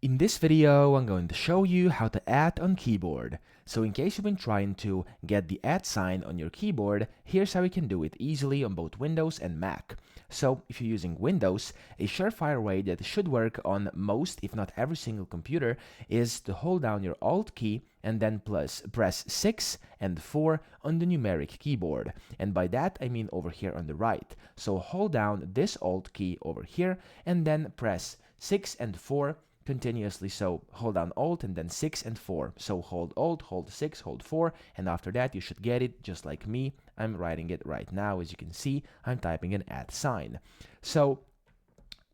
In this video, I'm going to show you how to add on keyboard. So in case you've been trying to get the add sign on your keyboard, here's how you can do it easily on both Windows and Mac. So if you're using Windows, a surefire way that should work on most, if not every single computer, is to hold down your Alt key and then press 6 and 4 on the numeric keyboard. And by that, I mean over here on the right. So hold down this Alt key over here and then press 6 and 4 continuously. So hold down Alt and then 6 and 4. So hold Alt, hold 6, hold 4, and after that you should get it just like me. I'm writing it right now. As you can see, I'm typing an @ sign. So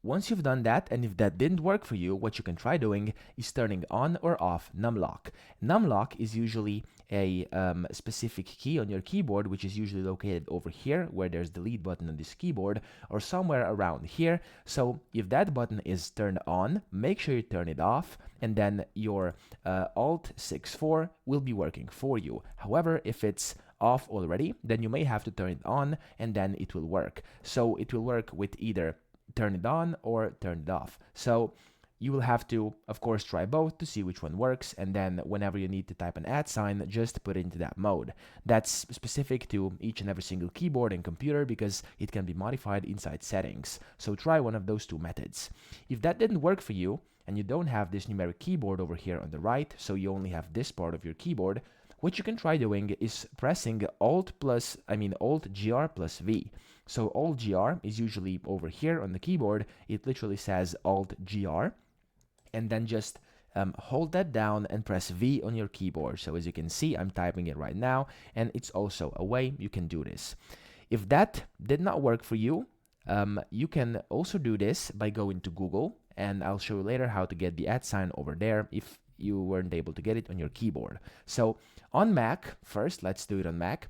once you've done that, and if that didn't work for you, what you can try doing is turning on or off numlock. Numlock is usually a specific key on your keyboard, which is usually located over here where there's the delete button on this keyboard, or somewhere around here. So if that button is turned on, make sure you turn it off, and then your Alt 6-4 will be working for you. However, if it's off already, then you may have to turn it on, and then it will work. So it will work with either turn it on or turn it off. So you will have to, of course, try both to see which one works, and then whenever you need to type an @ sign, just put it into that mode. That's specific to each and every single keyboard and computer because it can be modified inside settings. So try one of those two methods. If that didn't work for you, and you don't have this numeric keyboard over here on the right, so you only have this part of your keyboard, what you can try doing is pressing Alt GR plus V. So Alt GR is usually over here on the keyboard. It literally says Alt GR, and then just hold that down and press V on your keyboard. So as you can see, I'm typing it right now, and it's also a way you can do this. If that did not work for you, you can also do this by going to Google, and I'll show you later how to get the @ sign over there if you weren't able to get it on your keyboard. So on Mac, first, let's do it on Mac.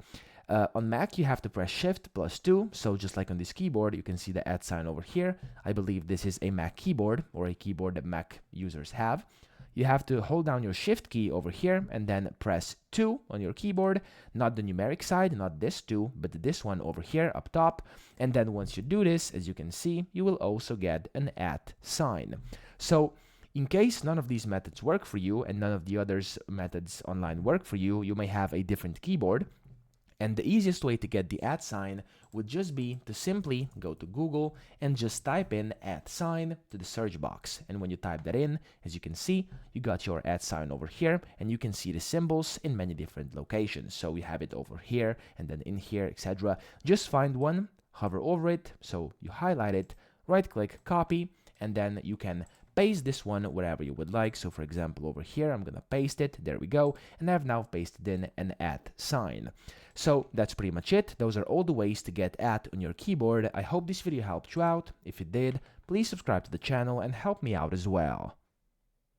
On Mac, you have to press Shift plus 2. So just like on this keyboard, you can see the @ sign over here. I believe this is a Mac keyboard, or a keyboard that Mac users have. You have to hold down your Shift key over here and then press 2 on your keyboard, not the numeric side, not this 2, but this one over here up top. And then once you do this, as you can see, you will also get an @ sign. So in case none of these methods work for you and none of the others methods online work for you, you may have a different keyboard. And the easiest way to get the @ sign would just be to simply go to Google and just type in @ sign to the search box. And when you type that in, as you can see, you got your @ sign over here, and you can see the symbols in many different locations. So we have it over here, and then in here, etc. Just find one, hover over it, so you highlight it, right-click, copy, and then you can paste this one wherever you would like. So for example, over here, I'm gonna paste it. There we go. And I've now pasted in an @ sign. So that's pretty much it. Those are all the ways to get @ on your keyboard. I hope this video helped you out. If it did, please subscribe to the channel and help me out as well.